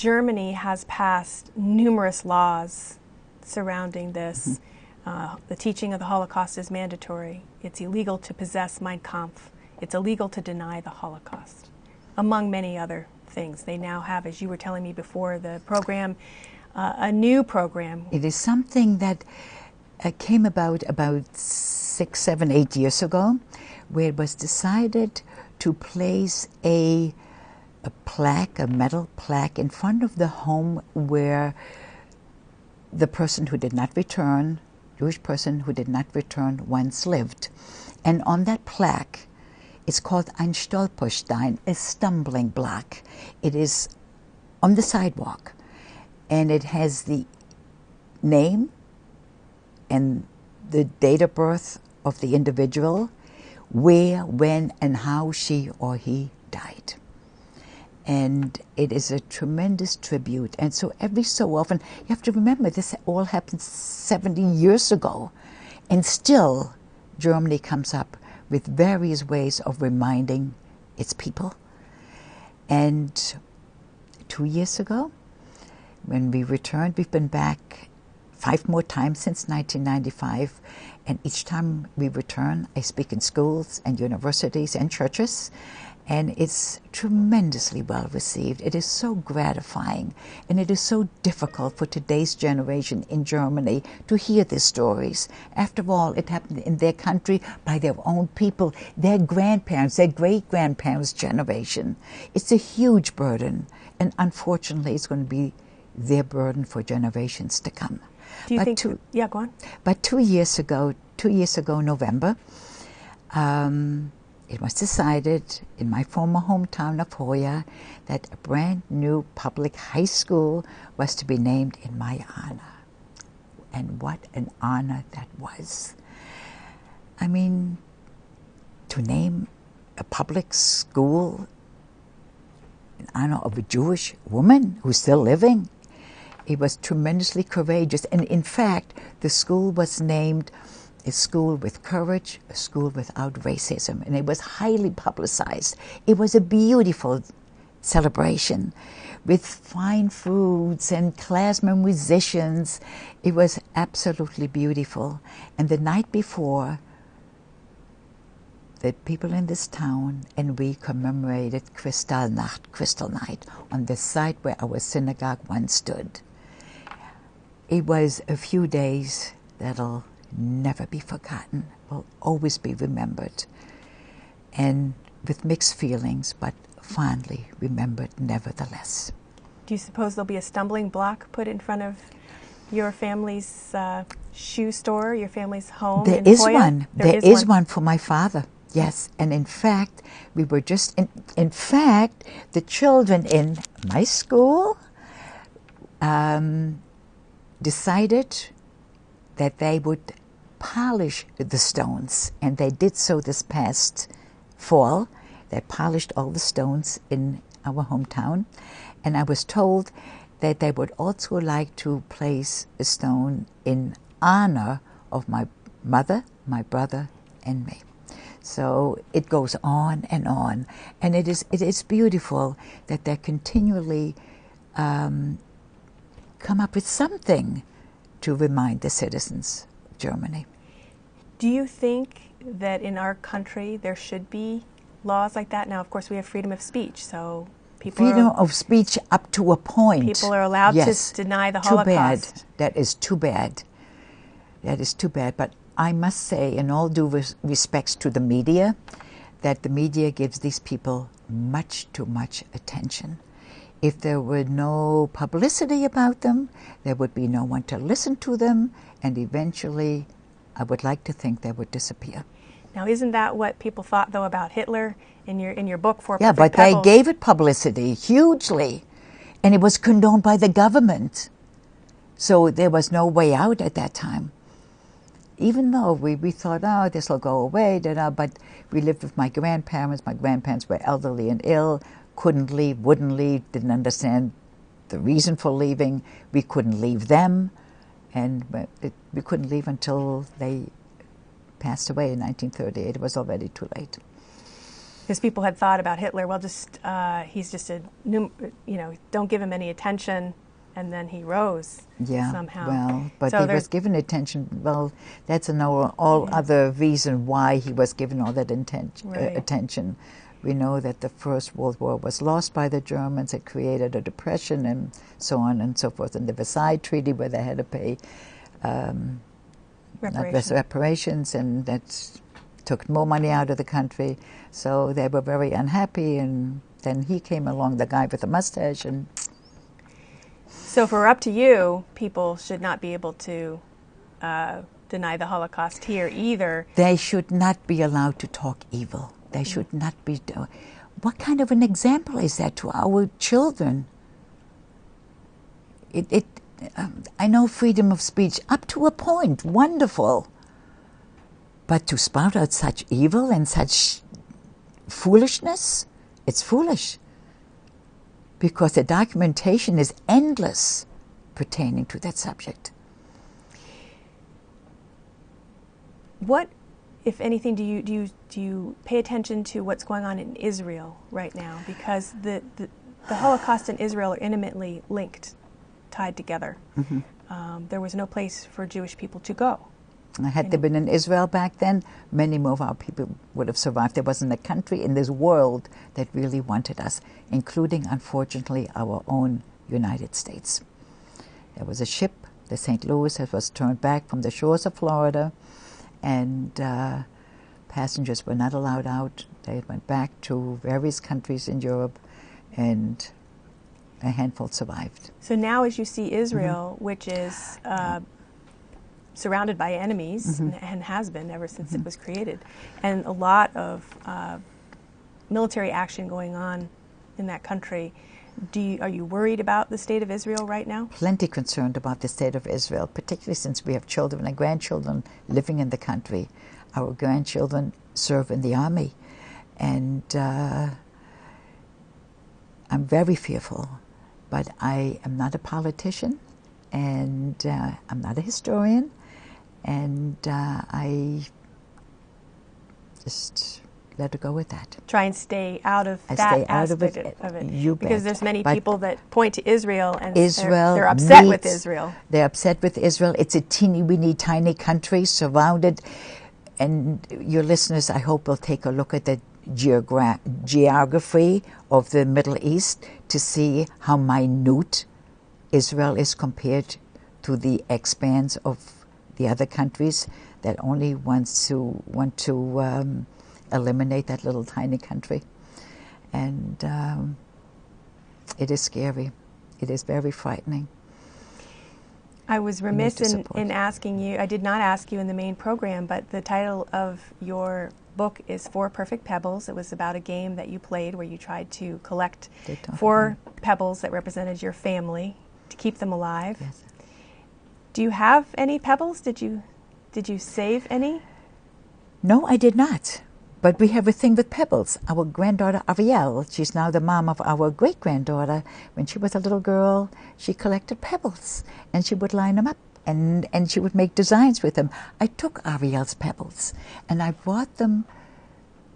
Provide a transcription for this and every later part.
Germany has passed numerous laws surrounding this. The teaching of the Holocaust is mandatory. It's illegal to possess Mein Kampf. It's illegal to deny the Holocaust, among many other things. They now have, as you were telling me before, the program, a new program. It is something that came about 6, 7, 8 years ago, where it was decided to place a plaque, a metal plaque, in front of the home where the person who did not return, Jewish person who did not return, once lived. And on that plaque, it's called ein Stolperstein, a stumbling block. It is on the sidewalk, and it has the name and the date of birth of the individual, where, when, and how she or he died. And it is a tremendous tribute. And so every so often, you have to remember, this all happened 70 years ago. And still, Germany comes up with various ways of reminding its people. And 2 years ago, when we returned, we've been back 5 more times since 1995. And each time we return, I speak in schools and universities and churches. And it's tremendously well received. It is so gratifying, and it is so difficult for today's generation in Germany to hear these stories. After all, it happened in their country by their own people, their grandparents, their great-grandparents' generation. It's a huge burden, and unfortunately it's going to be their burden for generations to come. Do you think... Yeah, go on. But 2 years ago, November, it was decided in my former hometown of Hoya that a brand new public high school was to be named in my honor. And what an honor that was. I mean, to name a public school in honor of a Jewish woman who's still living, it was tremendously courageous. And in fact, the school was named a school with courage, a school without racism, and it was highly publicized. It was a beautiful celebration with fine foods and klezmer musicians. It was absolutely beautiful. And the night before, the people in this town and we commemorated Kristallnacht, Crystal Night, on the site where our synagogue once stood. It was a few days that'll never be forgotten, will always be remembered, and with mixed feelings, but fondly remembered nevertheless. Do you suppose there'll be a stumbling block put in front of your family's shoe store, your family's home? There is one. There is one for my father. Yes, and in fact, we were just in fact, the children in my school decided that they would polish the stones, and they did so this past fall. They polished all the stones in our hometown, and I was told that they would also like to place a stone in honor of my mother, my brother, and me. So it goes on, and it is beautiful that they continually come up with something to remind the citizens of Germany. Do you think that in our country there should be laws like that? Now, of course, we have freedom of speech, so freedom of speech up to a point. People are allowed to deny the Holocaust. Too bad. That is too bad. That is too bad. But I must say, in all due respects to the media, that the media gives these people much too much attention. If there were no publicity about them, there would be no one to listen to them, and eventually, I would like to think they would disappear. Now, isn't that what people thought, though, about Hitler in your book, For Yeah, Perfect but Pebbles? they gave it publicity, hugely, and it was condoned by the government. So there was no way out at that time. Even though we thought, oh, this will go away, but we lived with my grandparents. My grandparents were elderly and ill, couldn't leave, wouldn't leave, didn't understand the reason for leaving. We couldn't leave them, and we couldn't leave until they passed away in 1938. It was already too late. Because people had thought about Hitler, well, just he's just don't give him any attention, and then he rose somehow. Well, but so he was given attention. Well, that's other reason why he was given all that attention. We know that the First World War was lost by the Germans. It created a depression and so on and so forth. And the Versailles Treaty, where they had to pay reparations, and that took more money out of the country. So they were very unhappy, and then he came along, the guy with the mustache. And so if we're up to you, people should not be able to deny the Holocaust here either. They should not be allowed to talk evil. They should not be. What kind of an example is that to our children? I know freedom of speech up to a point, wonderful. But to spout out such evil and such foolishness, it's foolish. Because the documentation is endless pertaining to that subject. What, if anything, do you pay attention to what's going on in Israel right now? Because the Holocaust and Israel are intimately linked, tied together. Mm-hmm. There was no place for Jewish people to go. Had there been in Israel back then, many more of our people would have survived. There wasn't a country in this world that really wanted us, including, unfortunately, our own United States. There was a ship, the St. Louis, that was turned back from the shores of Florida, and passengers were not allowed out. They went back to various countries in Europe, and a handful survived. So now as you see Israel, mm-hmm. which is surrounded by enemies, mm-hmm. and has been ever since mm-hmm. it was created, and a lot of military action going on in that country, are you worried about the state of Israel right now? Plenty concerned about the state of Israel, particularly since we have children and grandchildren living in the country. Our grandchildren serve in the army, and I'm very fearful. But I am not a politician, and I'm not a historian, and I just let it go with that. Try and stay out of that aspect of it. You bet. Because there's many people that point to Israel, and they're upset with Israel. They're upset with Israel. It's a teeny-weeny tiny country surrounded, and your listeners, I hope, will take a look at the geography of the Middle East to see how minute Israel is compared to the expanse of the other countries that only want to eliminate that little tiny country. And it is scary. It is very frightening. I was remiss in asking you, I did not ask you in the main program, but the title of your book is 4 Perfect Pebbles. It was about a game that you played where you tried to collect 4 pebbles that represented your family to keep them alive. Yes. Do you have any pebbles? Did you save any? No, I did not. But we have a thing with pebbles. Our granddaughter Ariel, she's now the mom of our great-granddaughter. When she was a little girl, she collected pebbles, and she would line them up, and she would make designs with them. I took Ariel's pebbles, and I brought them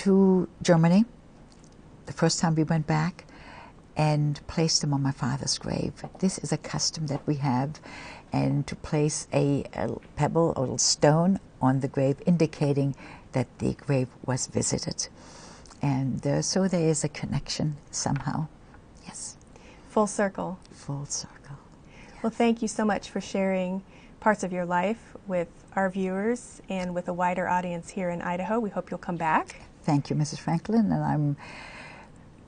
to Germany the first time we went back, and placed them on my father's grave. This is a custom that we have, and to place a pebble, a little stone, on the grave, indicating that the grave was visited. And so there is a connection somehow. Yes. Full circle. Full circle. Yes. Well, thank you so much for sharing parts of your life with our viewers and with a wider audience here in Idaho. We hope you'll come back. Thank you, Mrs. Franklin, and I'm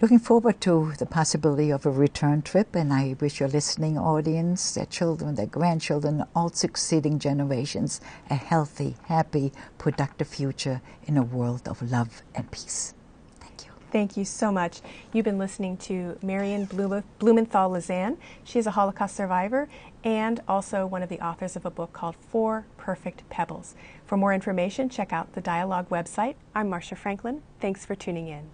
looking forward to the possibility of a return trip, and I wish your listening audience, their children, their grandchildren, all succeeding generations, a healthy, happy, productive future in a world of love and peace. Thank you. Thank you so much. You've been listening to Marion Blumenthal Lazan. She is a Holocaust survivor and also one of the authors of a book called 4 Perfect Pebbles. For more information, check out the Dialogue website. I'm Marcia Franklin. Thanks for tuning in.